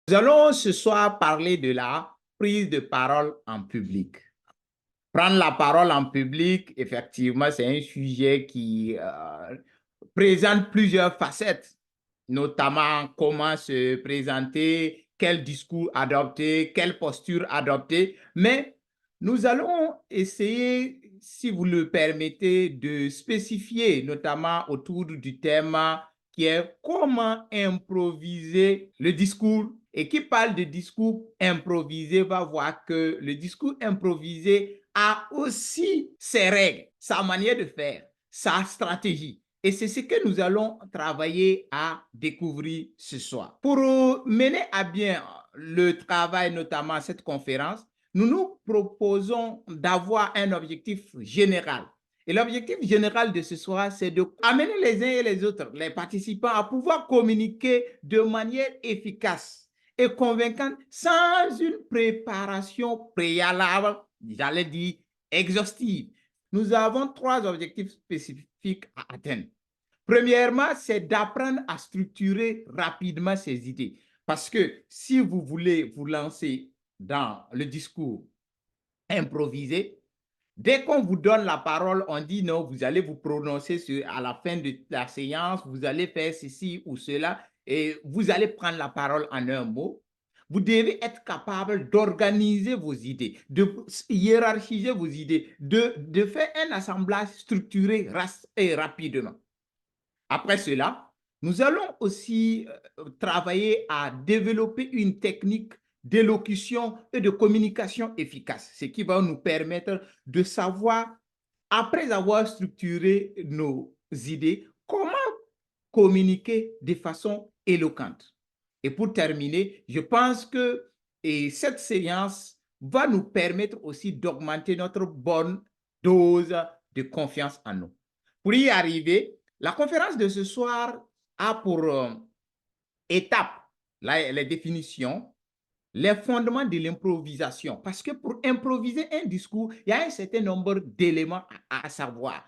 Nous allons ce soir parler de la prise de parole en public. Prendre la parole en public, effectivement, c'est un sujet qui présente plusieurs facettes, notamment comment se présenter, quel discours adopter, quelle posture adopter. Mais nous allons essayer, si vous le permettez, de spécifier, notamment autour du thème qui est comment improviser le discours. Et qui parle de discours improvisé va voir que le discours improvisé a aussi ses règles, sa manière de faire, sa stratégie. Et c'est ce que nous allons travailler à découvrir ce soir. Pour mener à bien le travail, notamment cette conférence, nous nous proposons d'avoir un objectif général. Et l'objectif général de ce soir, c'est d'amener les uns et les autres, les participants, à pouvoir communiquer de manière efficace et convaincante sans une préparation préalable, j'allais dire exhaustive. Nous avons trois objectifs spécifiques à atteindre. Premièrement, c'est d'apprendre à structurer rapidement ses idées. Parce que si vous voulez vous lancer dans le discours improvisé, dès qu'on vous donne la parole, on dit non, vous allez vous prononcer à la fin de la séance, vous allez faire ceci ou cela, et vous allez prendre la parole en un mot. Vous devez être capable d'organiser vos idées, de hiérarchiser vos idées, de faire un assemblage structuré et rapidement. Après cela, nous allons aussi travailler à développer une technique d'élocution et de communication efficace, ce qui va nous permettre de savoir, après avoir structuré nos idées, comment communiquer de façon éloquente. Et pour terminer, je pense que cette séance va nous permettre aussi d'augmenter notre bonne dose de confiance en nous. Pour y arriver, la conférence de ce soir a pour étape les définitions, les fondements de l'improvisation. Parce que pour improviser un discours, il y a un certain nombre d'éléments à savoir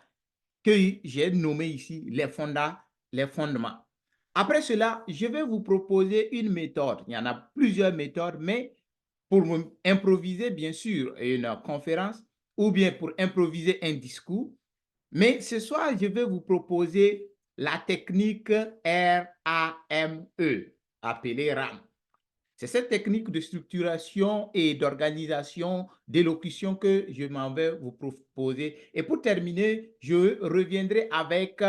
que j'ai nommé ici les fondements. Après cela, je vais vous proposer une méthode. Il y en a plusieurs méthodes, mais pour improviser, bien sûr, une conférence ou bien pour improviser un discours. Mais ce soir, je vais vous proposer la technique R-A-M-E, appelée RAM. C'est cette technique de structuration et d'organisation, d'élocution que je m'en vais vous proposer. Et pour terminer, je reviendrai avec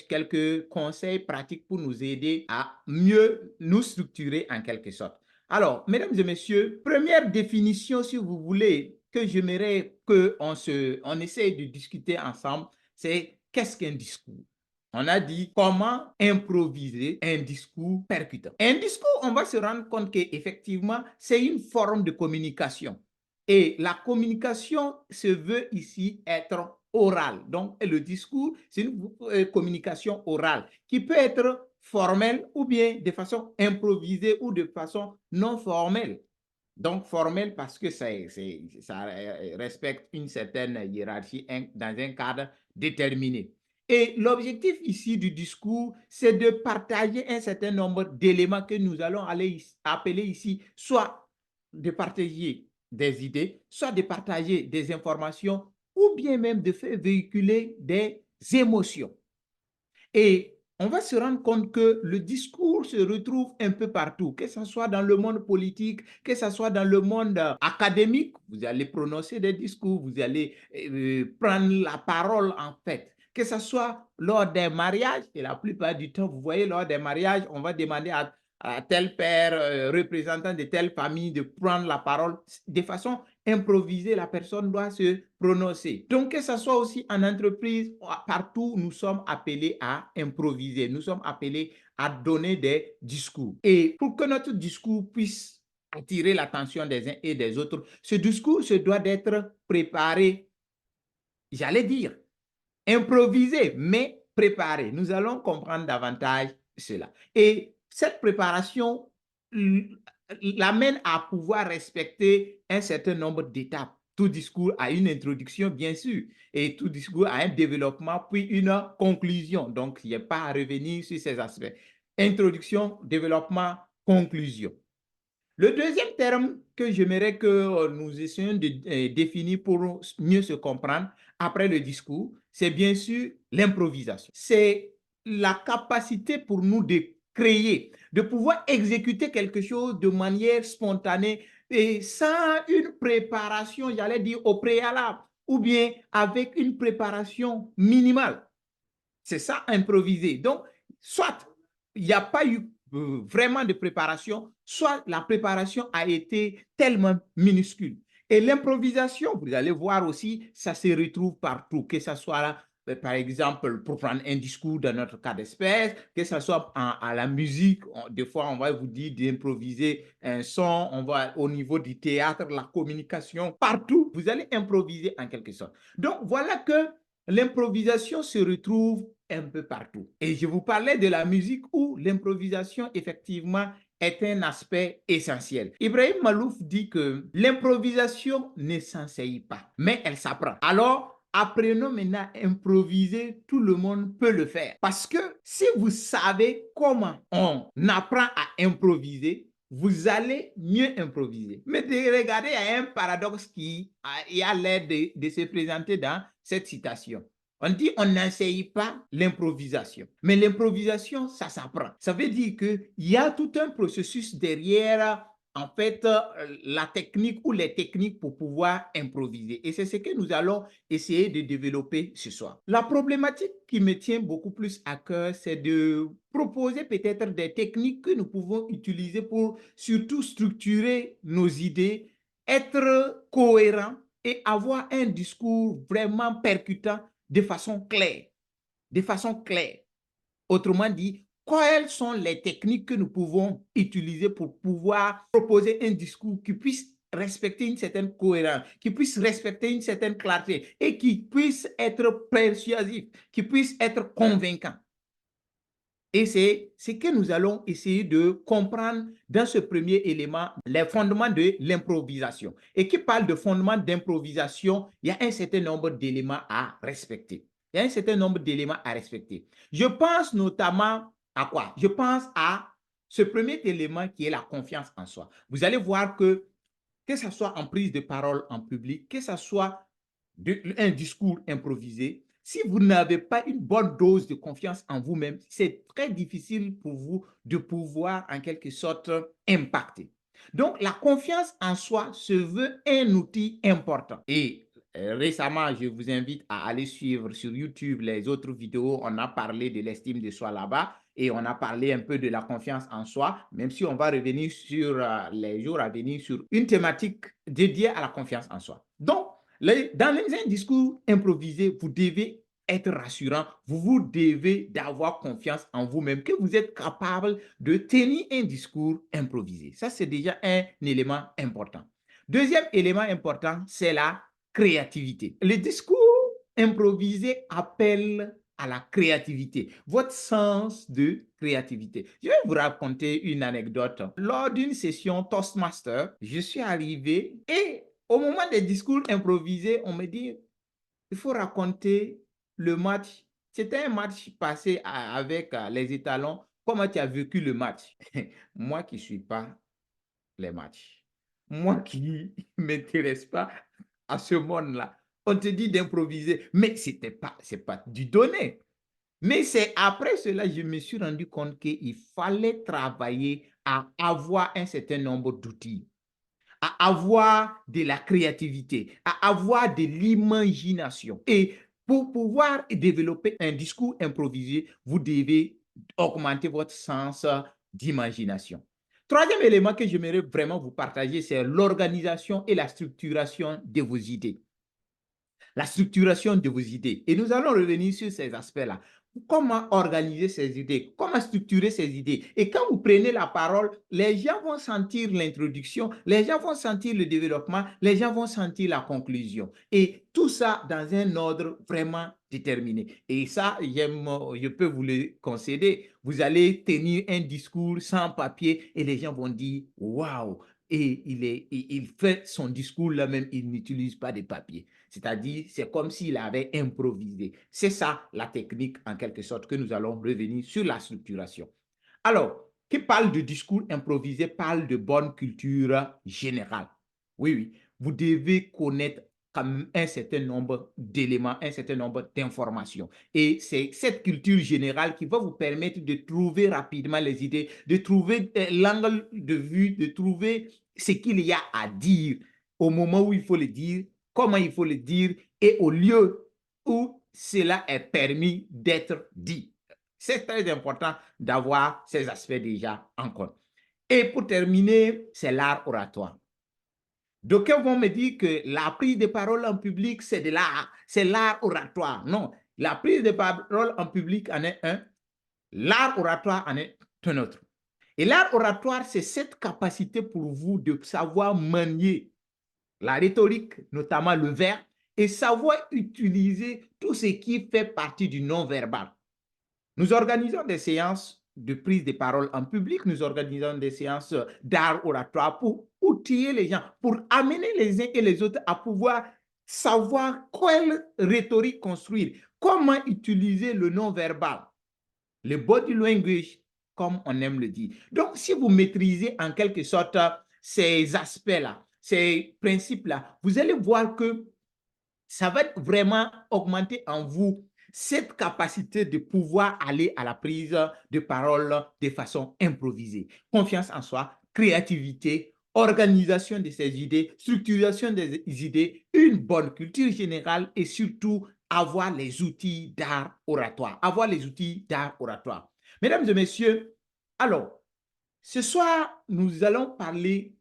quelques conseils pratiques pour nous aider à mieux nous structurer en quelque sorte. Alors, mesdames et messieurs, première définition, si vous voulez, que j'aimerais qu'on essaye de discuter ensemble, c'est qu'est-ce qu'un discours? On a dit comment improviser un discours percutant. Un discours, on va se rendre compte qu'effectivement, c'est une forme de communication. Et la communication se veut ici être orale. Donc, le discours, c'est une communication orale qui peut être formelle ou bien de façon improvisée ou de façon non formelle. Donc, formelle parce que ça respecte une certaine hiérarchie dans un cadre déterminé. Et l'objectif ici du discours, c'est de partager un certain nombre d'éléments que nous allons appeler ici, soit de partager des idées, soit de partager des informations, ou bien même de faire véhiculer des émotions. Et on va se rendre compte que le discours se retrouve un peu partout, que ce soit dans le monde politique, que ce soit dans le monde académique. Vous allez prononcer des discours, vous allez prendre la parole en fait. Que ce soit lors des mariages, et la plupart du temps, vous voyez, lors des mariages, on va demander à tel père, représentant de telle famille, de prendre la parole de façon improvisée. La personne doit se prononcer. Donc, que ce soit aussi en entreprise, partout, nous sommes appelés à improviser. Nous sommes appelés à donner des discours. Et pour que notre discours puisse attirer l'attention des uns et des autres, ce discours se doit d'être préparé, j'allais dire, improvisé, mais préparé. Nous allons comprendre davantage cela. Et cette préparation l'amène à pouvoir respecter un certain nombre d'étapes. Tout discours a une introduction, bien sûr, et tout discours a un développement, puis une conclusion. Donc, il n'y a pas à revenir sur ces aspects. Introduction, développement, conclusion. Le deuxième terme que j'aimerais que nous essayions de définir pour mieux se comprendre après le discours, c'est bien sûr l'improvisation. C'est la capacité pour nous de créer, de pouvoir exécuter quelque chose de manière spontanée et sans une préparation, j'allais dire au préalable, ou bien avec une préparation minimale. C'est ça, improviser. Donc, soit il n'y a pas eu vraiment de préparation, soit la préparation a été tellement minuscule. Et l'improvisation, vous allez voir aussi, ça se retrouve partout, que ce soit par exemple, pour prendre un discours dans notre cas d'espèce, que ce soit à la musique, des fois on va vous dire d'improviser un son, on va au niveau du théâtre, la communication, partout, vous allez improviser en quelque sorte. Donc voilà que l'improvisation se retrouve un peu partout. Et je vous parlais de la musique où l'improvisation, effectivement, est un aspect essentiel. Ibrahim Malouf dit que l'improvisation ne s'enseigne pas, mais elle s'apprend. Alors, apprenons maintenant à improviser, tout le monde peut le faire. Parce que si vous savez comment on apprend à improviser, vous allez mieux improviser. Mais regardez, il y a un paradoxe qui a l'air de se présenter dans cette citation. On dit on n'enseigne pas l'improvisation, mais l'improvisation, ça s'apprend. Ça veut dire qu'il y a tout un processus derrière, en fait, la technique ou les techniques pour pouvoir improviser. Et c'est ce que nous allons essayer de développer ce soir. La problématique qui me tient beaucoup plus à cœur, c'est de proposer peut-être des techniques que nous pouvons utiliser pour surtout structurer nos idées, être cohérent et avoir un discours vraiment percutant de façon claire. De façon claire. Autrement dit, quelles sont les techniques que nous pouvons utiliser pour pouvoir proposer un discours qui puisse respecter une certaine cohérence, qui puisse respecter une certaine clarté et qui puisse être persuasif, qui puisse être convaincant. Et c'est ce que nous allons essayer de comprendre dans ce premier élément, les fondements de l'improvisation. Et qui parle de fondements d'improvisation, il y a un certain nombre d'éléments à respecter. Il y a un certain nombre d'éléments à respecter. Je pense notamment à quoi? Je pense à ce premier élément qui est la confiance en soi. Vous allez voir que ce soit en prise de parole en public, que ce soit un discours improvisé, si vous n'avez pas une bonne dose de confiance en vous-même, c'est très difficile pour vous de pouvoir en quelque sorte impacter. Donc, la confiance en soi se veut un outil important. Et récemment, je vous invite à aller suivre sur YouTube les autres vidéos. On a parlé de l'estime de soi là-bas et on a parlé un peu de la confiance en soi, même si on va revenir sur les jours à venir sur une thématique dédiée à la confiance en soi. Donc, dans un discours improvisé, vous devez être rassurant, vous devez d'avoir confiance en vous-même, que vous êtes capable de tenir un discours improvisé. Ça, c'est déjà un élément important. Deuxième élément important, c'est la créativité. Le discours improvisé appelle à la créativité, votre sens de créativité. Je vais vous raconter une anecdote. Lors d'une session Toastmaster, je suis arrivé et au moment des discours improvisés, on me dit, il faut raconter le match. C'était un match passé avec les étalons. Comment tu as vécu le match? Moi qui ne suis pas les matchs. Moi qui ne m'intéresse pas à ce monde-là. On te dit d'improviser, mais ce n'est pas du donné. Mais c'est après cela, je me suis rendu compte qu'il fallait travailler à avoir un certain nombre d'outils, à avoir de la créativité, à avoir de l'imagination. Et pour pouvoir développer un discours improvisé, vous devez augmenter votre sens d'imagination. Troisième élément que j'aimerais vraiment vous partager, c'est l'organisation et la structuration de vos idées. La structuration de vos idées. Et nous allons revenir sur ces aspects-là. Comment organiser ces idées, comment structurer ces idées. Et quand vous prenez la parole, les gens vont sentir l'introduction, les gens vont sentir le développement, les gens vont sentir la conclusion. Et tout ça dans un ordre vraiment déterminé. Et ça, je peux vous le concéder. Vous allez tenir un discours sans papier et les gens vont dire « Waouh !» Et il fait son discours là-même, il n'utilise pas de papier. C'est-à-dire, c'est comme s'il avait improvisé. C'est ça la technique, en quelque sorte, que nous allons revenir sur la structuration. Alors, qui parle de discours improvisé parle de bonne culture générale. Oui, oui, vous devez connaître quand même un certain nombre d'éléments, un certain nombre d'informations. Et c'est cette culture générale qui va vous permettre de trouver rapidement les idées, de trouver l'angle de vue, de trouver ce qu'il y a à dire au moment où il faut le dire, comment il faut le dire et au lieu où cela est permis d'être dit. C'est très important d'avoir ces aspects déjà en compte. Et pour terminer, c'est l'art oratoire. D'aucuns vont me dire que la prise de parole en public, c'est de l'art, c'est l'art oratoire. Non, la prise de parole en public en est un, l'art oratoire en est un autre. Et l'art oratoire, c'est cette capacité pour vous de savoir manier la rhétorique, notamment le verbe, et savoir utiliser tout ce qui fait partie du non-verbal. Nous organisons des séances de prise de parole en public, nous organisons des séances d'art oratoire pour outiller les gens, pour amener les uns et les autres à pouvoir savoir quelle rhétorique construire, comment utiliser le non-verbal, le body language, comme on aime le dire. Donc, si vous maîtrisez en quelque sorte ces aspects-là, ces principes-là, vous allez voir que ça va vraiment augmenter en vous cette capacité de pouvoir aller à la prise de parole de façon improvisée. Confiance en soi, créativité, organisation de ses idées, structuration des idées, une bonne culture générale et surtout avoir les outils d'art oratoire. Avoir les outils d'art oratoire. Mesdames et messieurs, alors, ce soir, nous allons parler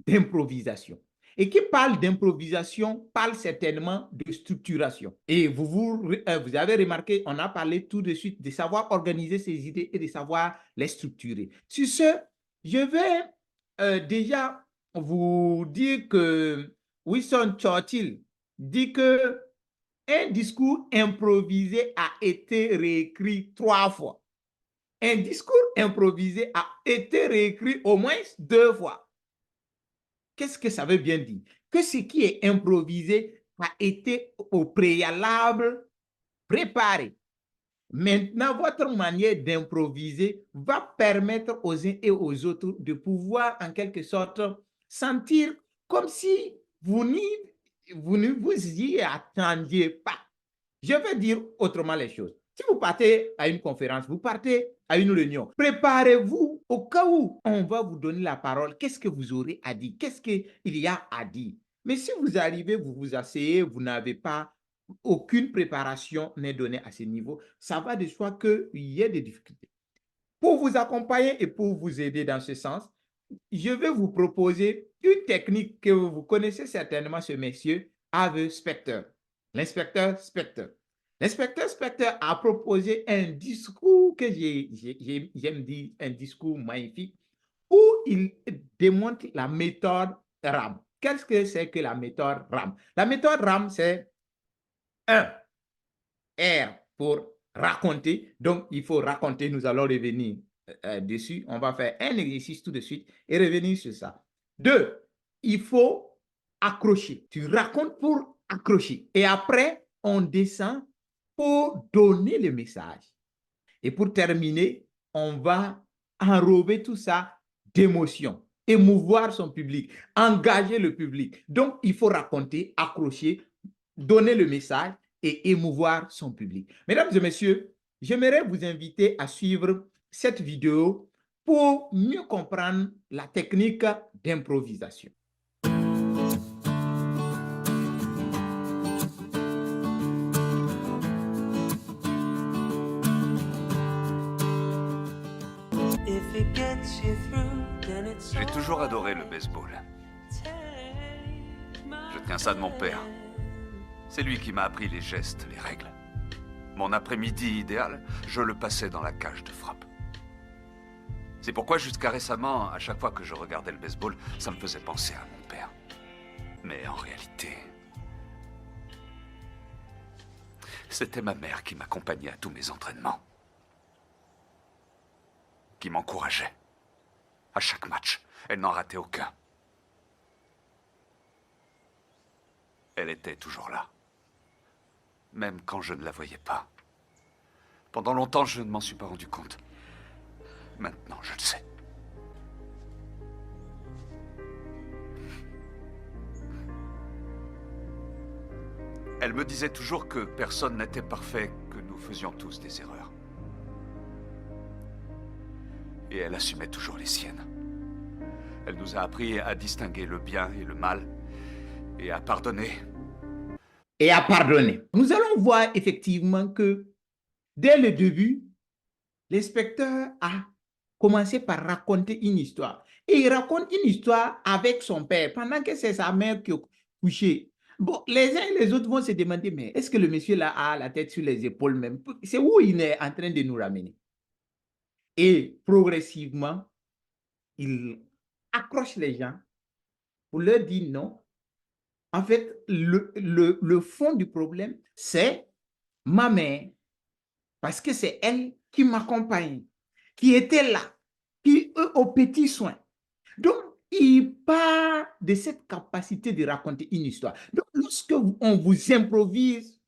d'improvisation. Et qui parle d'improvisation parle certainement de structuration. Et vous avez remarqué, on a parlé tout de suite de savoir organiser ses idées et de savoir les structurer. Sur ce, je vais déjà vous dire que Winston Churchill dit que un discours improvisé a été réécrit 3 fois. Un discours improvisé a été réécrit au moins 2 fois. Qu'est-ce que ça veut bien dire? Que ce qui est improvisé a été au préalable préparé. Maintenant, votre manière d'improviser va permettre aux uns et aux autres de pouvoir, en quelque sorte, sentir comme si vous ne vous y attendiez pas. Je vais dire autrement les choses. Si vous partez à une conférence, vous partez à une réunion, préparez-vous au cas où on va vous donner la parole. Qu'est-ce que vous aurez à dire? Qu'est-ce qu'il y a à dire? Mais si vous arrivez, vous vous asseyez, vous n'avez pas, aucune préparation n'est donnée à ce niveau, ça va de soi qu'il y ait des difficultés. Pour vous accompagner et pour vous aider dans ce sens, je vais vous proposer une technique que vous connaissez certainement, ce monsieur, Harvey Specter, l'inspecteur Specter. L'inspecteur Specter a proposé un discours que j'aime dire, un discours magnifique, où il démontre la méthode RAM. Qu'est-ce que c'est que la méthode RAM? La méthode RAM, c'est un R pour raconter. Donc, il faut raconter. Nous allons revenir dessus. On va faire un exercice tout de suite et revenir sur ça. 2, il faut accrocher. Tu racontes pour accrocher. Et après, on descend pour donner le message. Et pour terminer, on va enrober tout ça d'émotion, émouvoir son public, engager le public. Donc, il faut raconter, accrocher, donner le message et émouvoir son public. Mesdames et messieurs, j'aimerais vous inviter à suivre cette vidéo pour mieux comprendre la technique d'improvisation. J'ai toujours adoré le baseball. Je tiens ça de mon père. C'est lui qui m'a appris les gestes, les règles. Mon après-midi idéal, je le passais dans la cage de frappe. C'est pourquoi jusqu'à récemment, à chaque fois que je regardais le baseball, ça me faisait penser à mon père. Mais en réalité, c'était ma mère qui m'accompagnait à tous mes entraînements. Qui m'encourageait. À chaque match, elle n'en ratait aucun. Elle était toujours là. Même quand je ne la voyais pas. Pendant longtemps, je ne m'en suis pas rendu compte. Maintenant, je le sais. Elle me disait toujours que personne n'était parfait, que nous faisions tous des erreurs. Et elle assumait toujours les siennes. Elle nous a appris à distinguer le bien et le mal, et à pardonner. Et à pardonner. Nous allons voir effectivement que dès le début, l'inspecteur a commencé par raconter une histoire. Et il raconte une histoire avec son père, pendant que c'est sa mère qui est couchée. Bon, les uns et les autres vont se demander, mais est-ce que le monsieur là a la tête sur les épaules même? C'est où il est en train de nous ramener? Et progressivement, il accroche les gens pour leur dire non. En fait, le fond du problème, c'est ma mère, parce que c'est elle qui m'accompagne, qui était là, qui est aux petits soins. Donc, il part de cette capacité de raconter une histoire. Donc, lorsque on vous improvise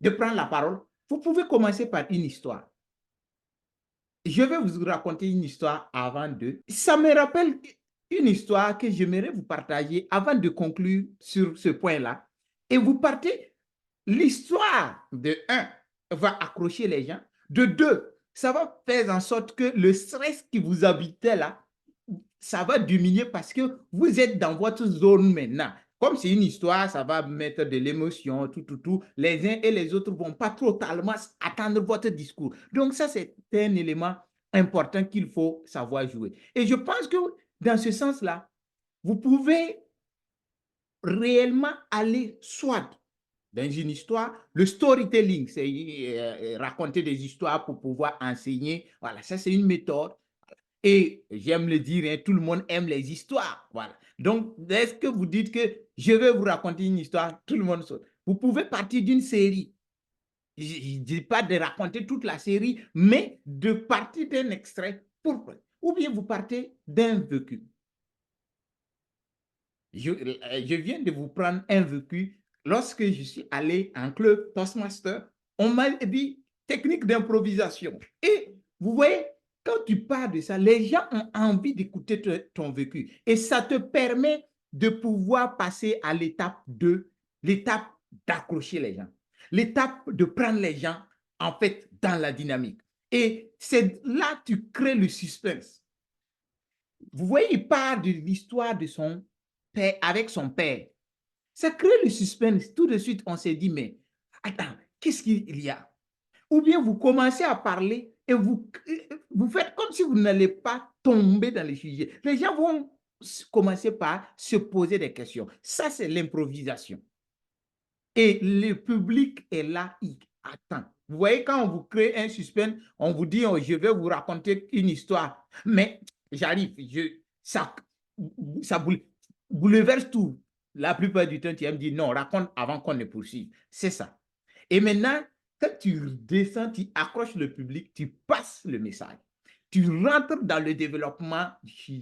de prendre la parole, vous pouvez commencer par une histoire. Je vais vous raconter une histoire avant de... Ça me rappelle une histoire que j'aimerais vous partager avant de conclure sur ce point-là. Et vous partez, l'histoire de un va accrocher les gens, de deux, ça va faire en sorte que le stress qui vous habitait là, ça va diminuer parce que vous êtes dans votre zone maintenant. Comme c'est une histoire, ça va mettre de l'émotion, tout. Les uns et les autres ne vont pas totalement attendre votre discours. Donc ça, c'est un élément important qu'il faut savoir jouer. Et je pense que dans ce sens-là, vous pouvez réellement aller soit dans une histoire, le storytelling, c'est raconter des histoires pour pouvoir enseigner. Voilà, ça c'est une méthode. Et j'aime le dire, hein, tout le monde aime les histoires. Voilà. Donc, est-ce que vous dites que je vais vous raconter une histoire, tout le monde saute. Vous pouvez partir d'une série. Je ne dis pas de raconter toute la série, mais de partir d'un extrait. Ou bien vous partez d'un vécu. Je viens de vous prendre un vécu. Lorsque je suis allé en club Toastmaster, on m'a dit technique d'improvisation. Et vous voyez, quand tu parles de ça, les gens ont envie d'écouter ton vécu. Et ça te permet de pouvoir passer à l'étape 2, l'étape d'accrocher les gens, l'étape de prendre les gens, en fait, dans la dynamique. Et c'est là que tu crées le suspense. Vous voyez, il parle de l'histoire de son père avec son père. Ça crée le suspense. Tout de suite, on s'est dit, mais attends, qu'est-ce qu'il y a? Ou bien vous commencez à parler et vous faites comme si vous n'allez pas tomber dans les sujets. Les gens vont commencer par se poser des questions. Ça, c'est l'improvisation. Et le public est là, il attend. Vous voyez, quand on vous crée un suspense, on vous dit, oh, je vais vous raconter une histoire. Mais j'arrive, ça bouleverse tout. La plupart du temps, tu me dire, non, raconte avant qu'on ne poursuive. C'est ça. Et maintenant, quand tu descends, tu accroches le public, tu passes le message. Tu rentres dans le développement, tu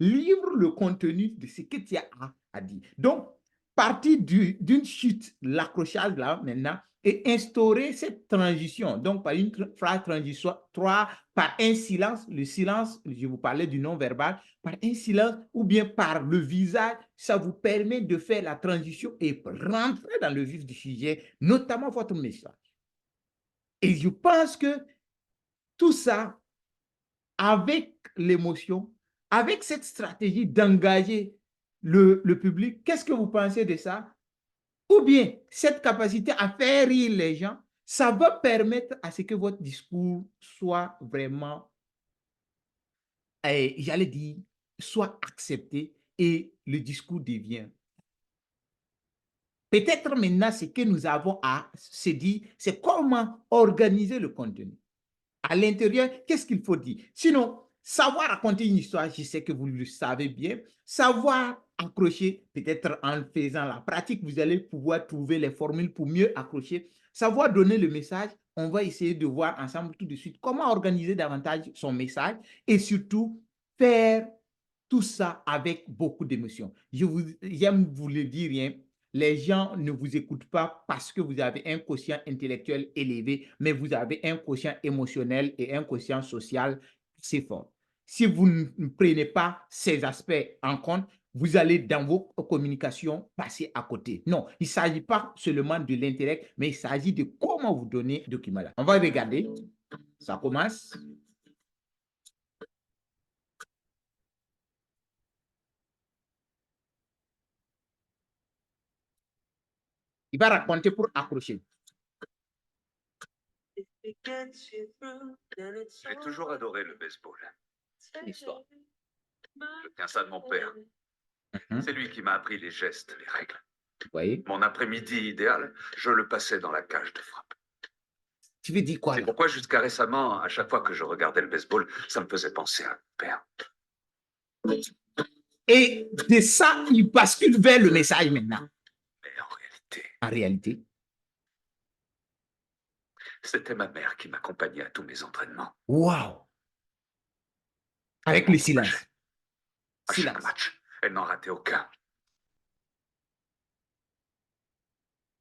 livres le contenu de ce que tu as à dire. Donc, partir d'une chute, l'accrochage là maintenant, et instaurer cette transition. Donc, par une phrase transitoire, par un silence, le silence, je vous parlais du non-verbal, par un silence ou bien par le visage, ça vous permet de faire la transition et rentrer dans le vif du sujet, notamment votre message. Et je pense que tout ça, avec l'émotion, avec cette stratégie d'engager le public, qu'est-ce que vous pensez de ça? Ou bien, cette capacité à faire rire les gens, ça va permettre à ce que votre discours soit vraiment, j'allais dire, soit accepté et le discours devient. Peut-être maintenant, ce que nous avons à se dire, c'est comment organiser le contenu. À l'intérieur, qu'est-ce qu'il faut dire? Sinon, savoir raconter une histoire, je sais que vous le savez bien. Savoir accrocher, peut-être en faisant la pratique, vous allez pouvoir trouver les formules pour mieux accrocher. Savoir donner le message, on va essayer de voir ensemble tout de suite comment organiser davantage son message et surtout faire tout ça avec beaucoup d'émotion. J'aime vous le dire, hein, les gens ne vous écoutent pas parce que vous avez un quotient intellectuel élevé, mais vous avez un quotient émotionnel et un quotient social assez fort. Si vous ne prenez pas ces aspects en compte, vous allez dans vos communications passer à côté. Non, il ne s'agit pas seulement de l'intellect, mais il s'agit de comment vous donner le document là. On va regarder. Ça commence. Il va raconter pour accrocher. J'ai toujours adoré le baseball. L'histoire. Je tiens ça de mon père. C'est lui qui m'a appris les gestes, les règles. Vous voyez? Mon après-midi idéal, je le passais dans la cage de frappe. Tu veux dire quoi C'est là? pourquoi jusqu'à récemment, à chaque fois que je regardais le baseball, ça me faisait penser à mon père. Et de ça, il bascule vers le message maintenant. Mais En réalité, c'était ma mère qui m'accompagnait à tous mes entraînements. waouh! Avec le silence. À chaque Silence. match, elle n'en ratait aucun.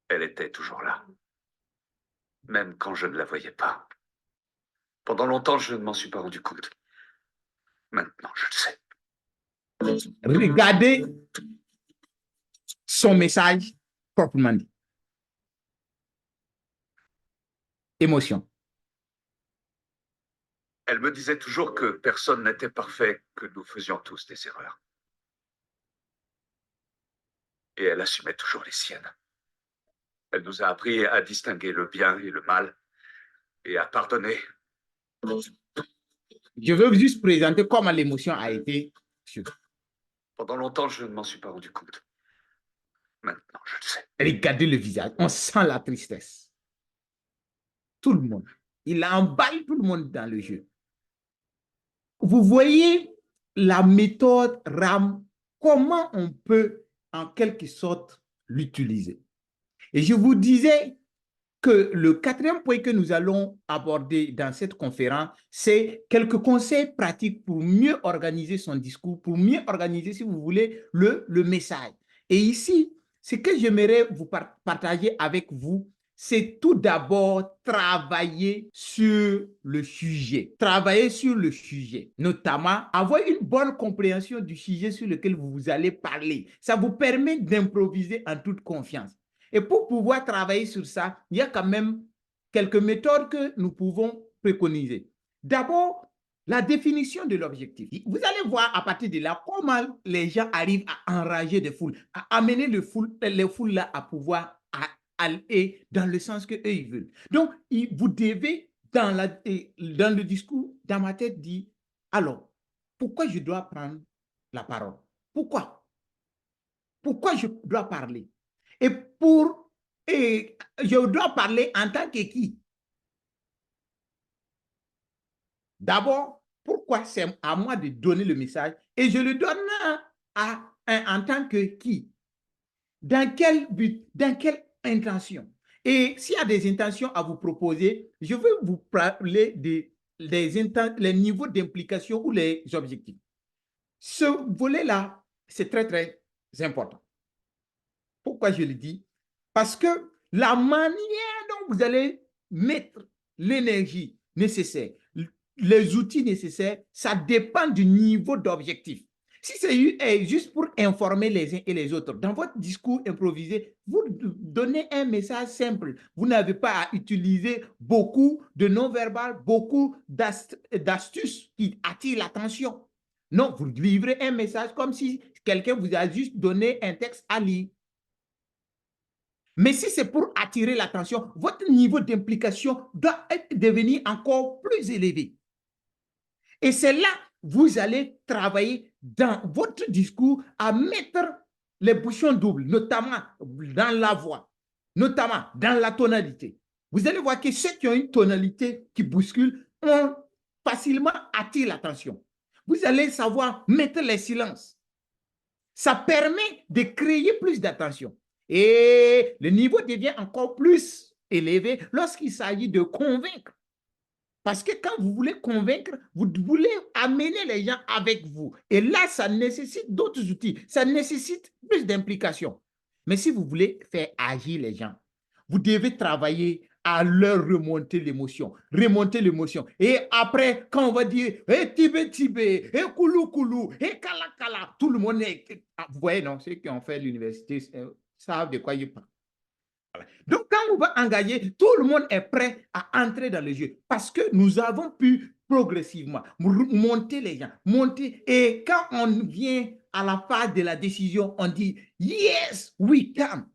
Elle était toujours là, même quand je ne la voyais pas. Pendant longtemps, je ne m'en suis pas rendu compte. Maintenant, je le sais. Regardez son message proprement dit. Émotion. Elle me disait toujours que personne n'était parfait, que nous faisions tous des erreurs. Et elle assumait toujours les siennes. Elle nous a appris à distinguer le bien et le mal, et à pardonner. Je veux juste présenter comment l'émotion a été. Pendant longtemps, je ne m'en suis pas rendu compte. Maintenant, je le sais. Regardez le visage. On sent la tristesse. Tout le monde. Il emballe tout le monde dans le jeu. Vous voyez la méthode RAM, comment on peut en quelque sorte l'utiliser. Et je vous disais que le quatrième point que nous allons aborder dans cette conférence, c'est quelques conseils pratiques pour mieux organiser son discours, pour mieux organiser, si vous voulez, le message. Et ici, ce que j'aimerais vous partager avec vous, c'est tout d'abord travailler sur le sujet. Travailler sur le sujet, notamment avoir une bonne compréhension du sujet sur lequel vous allez parler. Ça vous permet d'improviser en toute confiance. Et pour pouvoir travailler sur ça, il y a quand même quelques méthodes que nous pouvons préconiser. D'abord, la définition de l'objectif. Vous allez voir à partir de là comment les gens arrivent à enrager des foules, à amener les foules là à pouvoir aller dans le sens qu'eux ils veulent. Donc, vous devez, dans le discours, dans ma tête, dire, alors, pourquoi je dois prendre la parole? Pourquoi? Pourquoi je dois parler? Et je dois parler en tant que qui? D'abord, pourquoi c'est à moi de donner le message et je le donne en tant que qui? Dans quel but? Dans quelle intention? Et s'il y a des intentions à vous proposer, je vais vous parler les niveaux d'implication ou les objectifs. Ce volet-là, c'est très, très important. Pourquoi je le dis? Parce que la manière dont vous allez mettre l'énergie nécessaire, les outils nécessaires, ça dépend du niveau d'objectif. Si c'est juste pour informer les uns et les autres, dans votre discours improvisé, vous donnez un message simple. Vous n'avez pas à utiliser beaucoup de non-verbal, beaucoup d'astuces qui attirent l'attention. Non, vous livrez un message comme si quelqu'un vous a juste donné un texte à lire. Mais si c'est pour attirer l'attention, votre niveau d'implication doit devenir encore plus élevé. Et c'est là que vous allez travailler dans votre discours à mettre les bouchons doubles, notamment dans la voix, notamment dans la tonalité. Vous allez voir que ceux qui ont une tonalité qui bouscule ont facilement attiré l'attention. Vous allez savoir mettre les silences. Ça permet de créer plus d'attention. Et le niveau devient encore plus élevé lorsqu'il s'agit de convaincre. Parce que quand vous voulez convaincre, vous voulez amener les gens avec vous. Et là, ça nécessite d'autres outils. Ça nécessite plus d'implication. Mais si vous voulez faire agir les gens, vous devez travailler à leur remonter l'émotion. Remonter l'émotion. Et après, quand on va dire, hé Tibé, Tibé, hé Koulou, Koulou, hé Kala, Kala, tout le monde est. Vous voyez, non, ceux qui ont fait l'université savent de quoi ils parlent. Donc, quand on va engager, tout le monde est prêt à entrer dans le jeu parce que nous avons pu progressivement monter les gens, monter. Et quand on vient à la phase de la décision, on dit yes, we can.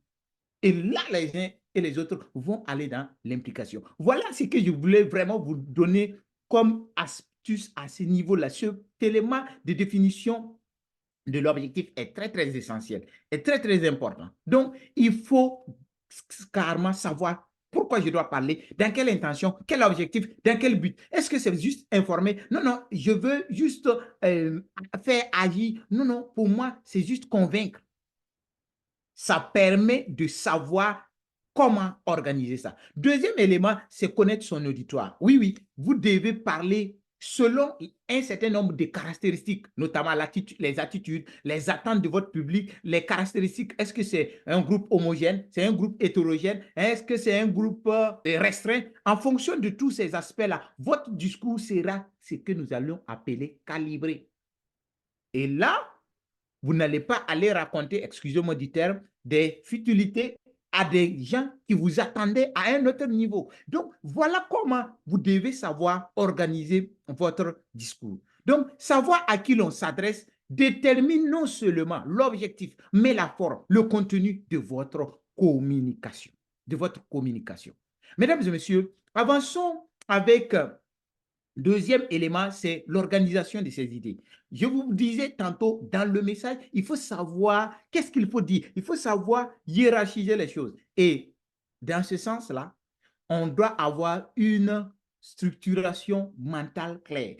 Et là, les uns et les autres vont aller dans l'implication. Voilà ce que je voulais vraiment vous donner comme astuce à ce niveau-là. Cet élément de définition de l'objectif est très, très essentiel, est très, très important. Donc, il faut carrément savoir pourquoi je dois parler, dans quelle intention, quel objectif, dans quel but. Est-ce que c'est juste informer? Non, non, je veux juste faire agir. Non, non, pour moi, c'est juste convaincre. Ça permet de savoir comment organiser ça. Deuxième élément, c'est connaître son auditoire. Oui, oui, vous devez parler selon un certain nombre de caractéristiques, notamment les attitudes, les attentes de votre public, les caractéristiques. Est-ce que c'est un groupe homogène? C'est un groupe hétérogène? Est-ce que c'est un groupe restreint? En fonction de tous ces aspects-là, votre discours sera ce que nous allons appeler calibré. Et là, vous n'allez pas aller raconter, excusez-moi du terme, des futilités à des gens qui vous attendaient à un autre niveau. Donc, voilà comment vous devez savoir organiser votre discours. Donc, savoir à qui l'on s'adresse détermine non seulement l'objectif, mais la forme, le contenu de votre communication. De votre communication. Mesdames et messieurs, avançons avec deuxième élément, c'est l'organisation de ces idées. Je vous disais tantôt, dans le message, il faut savoir qu'est-ce qu'il faut dire. Il faut savoir hiérarchiser les choses. Et dans ce sens-là, on doit avoir une structuration mentale claire.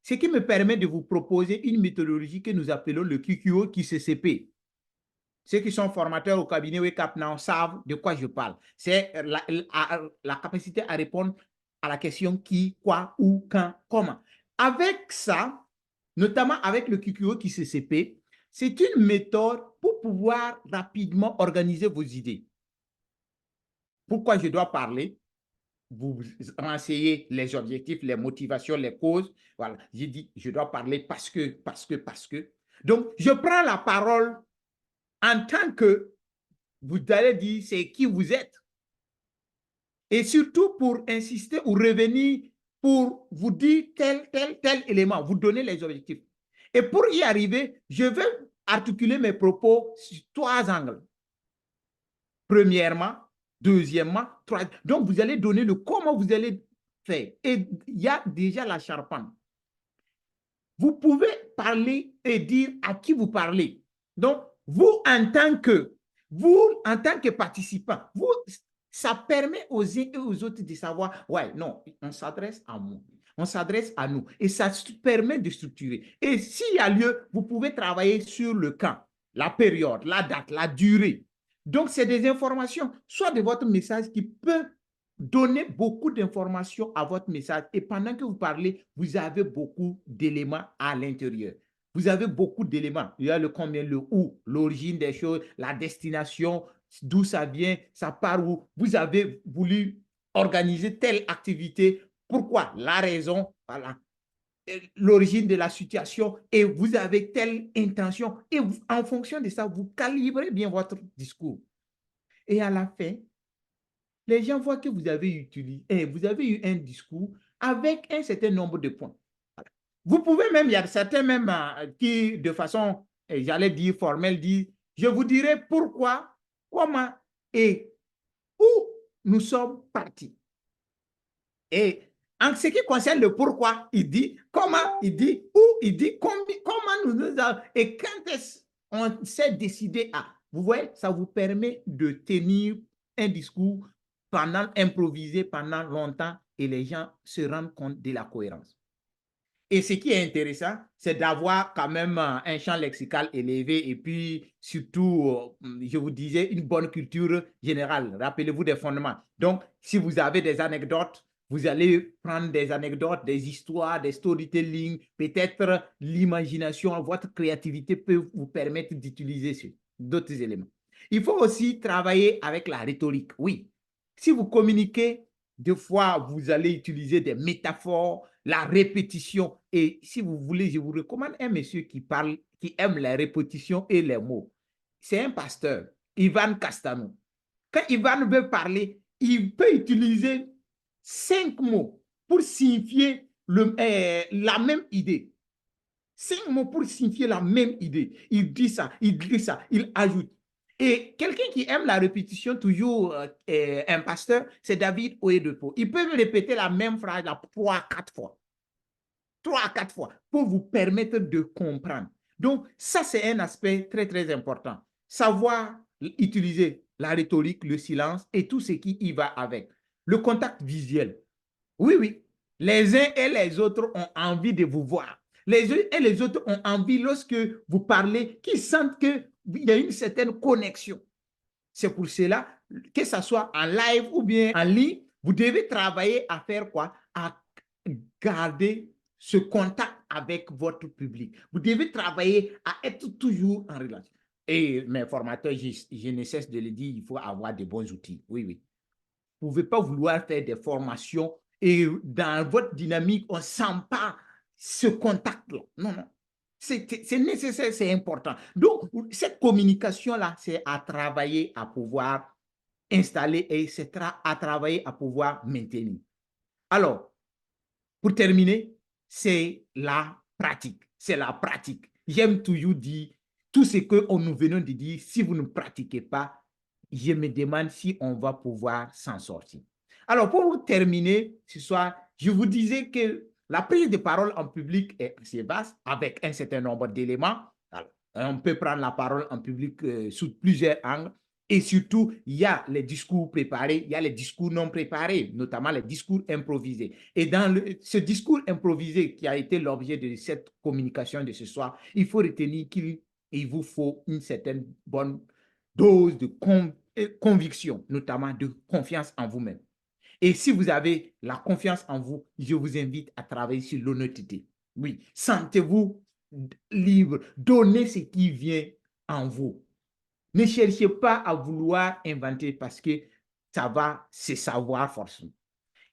Ce qui me permet de vous proposer une méthodologie que nous appelons le QQO QCCP. Ceux qui sont formateurs au cabinet Wake Up Now savent de quoi je parle. C'est la capacité à répondre à la question qui, quoi, où, quand, comment. Avec ça, notamment avec le QQO qui CCP, c'est une méthode pour pouvoir rapidement organiser vos idées. Pourquoi je dois parler? Vous renseignez les objectifs, les motivations, les causes. Voilà, j'ai dit, je dois parler parce que. Donc, je prends la parole en tant que vous allez dire c'est qui vous êtes. Et surtout pour insister ou revenir pour vous dire tel élément, vous donner les objectifs. Et pour y arriver, je vais articuler mes propos sur trois angles. Premièrement, deuxièmement, troisièmement. Donc, vous allez donner le comment vous allez faire. Et il y a déjà la charpente. Vous pouvez parler et dire à qui vous parlez. Donc, vous, en tant que participant, ça permet aux uns et aux autres de savoir, ouais, non, on s'adresse à moi, on s'adresse à nous. Et ça permet de structurer. Et s'il y a lieu, vous pouvez travailler sur le quand, la période, la date, la durée. Donc, c'est des informations, soit de votre message qui peut donner beaucoup d'informations à votre message. Et pendant que vous parlez, vous avez beaucoup d'éléments à l'intérieur. Vous avez beaucoup d'éléments. Il y a le combien, le où, l'origine des choses, la destination, d'où ça vient, ça part où. Vous avez voulu organiser telle activité. Pourquoi? La raison, voilà. L'origine de la situation et vous avez telle intention. Et vous, en fonction de ça, vous calibrez bien votre discours. Et à la fin, les gens voient que vous avez eu un discours avec un certain nombre de points. Voilà. Vous pouvez même, il y a certains même qui, de façon, j'allais dire formelle, disent, je vous dirai pourquoi, comment et où nous sommes partis. Et en ce qui concerne le pourquoi, il dit comment, il dit où, il dit comment nous avons, et quand on s'est décidé à, vous voyez, ça vous permet de tenir un discours improvisé pendant longtemps et les gens se rendent compte de la cohérence. Et ce qui est intéressant, c'est d'avoir quand même un champ lexical élevé et puis surtout, je vous disais, une bonne culture générale. Rappelez-vous des fondements. Donc, si vous avez des anecdotes, vous allez prendre des anecdotes, des histoires, des storytelling, peut-être l'imagination, votre créativité peut vous permettre d'utiliser d'autres éléments. Il faut aussi travailler avec la rhétorique. Oui, si vous communiquez Des fois, vous allez utiliser des métaphores, la répétition. Et si vous voulez, je vous recommande un monsieur qui parle, qui aime la répétition et les mots. C'est un pasteur, Ivan Castano. Quand Ivan veut parler, il peut utiliser 5 mots pour signifier la même idée. 5 mots pour signifier la même idée. Il dit ça, il ajoute. Et quelqu'un qui aime la répétition, toujours un pasteur, c'est David Oyedepo. Il peut répéter la même phrase 3 à 4 fois. 3 à 4 fois pour vous permettre de comprendre. Donc, ça, c'est un aspect très, très important. Savoir utiliser la rhétorique, le silence et tout ce qui y va avec. Le contact visuel. Oui, oui. Les uns et les autres ont envie de vous voir. Les uns et les autres ont envie, lorsque vous parlez, qu'ils sentent qu'il y a une certaine connexion. C'est pour cela, que ce soit en live ou bien en ligne, vous devez travailler à faire quoi? À garder ce contact avec votre public. Vous devez travailler à être toujours en relation. Et mes formateurs, je ne cesse de le dire, il faut avoir de bons outils. Oui, oui. Vous ne pouvez pas vouloir faire des formations et dans votre dynamique, on ne sent pas ce contact-là. Non, non. C'est nécessaire, c'est important. Donc, cette communication-là, c'est à travailler à pouvoir installer et c'est à travailler à pouvoir maintenir. Alors, pour terminer, c'est la pratique. C'est la pratique. J'aime toujours dire tout ce que nous venons de dire. Si vous ne pratiquez pas, je me demande si on va pouvoir s'en sortir. Alors, pour terminer ce soir, je vous disais que la prise de parole en public est assez vaste avec un certain nombre d'éléments. On peut prendre la parole en public sous plusieurs angles. Et surtout, il y a les discours préparés, il y a les discours non préparés, notamment les discours improvisés. Et dans ce discours improvisé qui a été l'objet de cette communication de ce soir, il faut retenir qu'il vous faut une certaine bonne dose de conviction, notamment de confiance en vous-même. Et si vous avez la confiance en vous, je vous invite à travailler sur l'honnêteté. Oui, sentez-vous libre, donnez ce qui vient en vous. Ne cherchez pas à vouloir inventer parce que ça va se savoir forcément.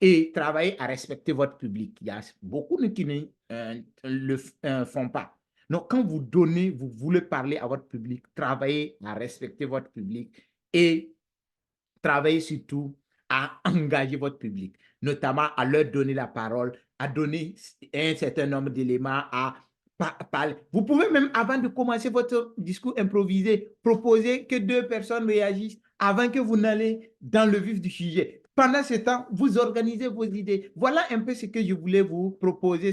Et travaillez à respecter votre public. Il y a beaucoup qui ne le font pas. Donc, quand vous donnez, vous voulez parler à votre public, travaillez à respecter votre public et travaillez surtout à engager votre public, notamment à leur donner la parole, à donner un certain nombre d'éléments, à parler. Vous pouvez même, avant de commencer votre discours improvisé, proposer que 2 personnes réagissent avant que vous n'allez dans le vif du sujet. Pendant ce temps, vous organisez vos idées. Voilà un peu ce que je voulais vous proposer.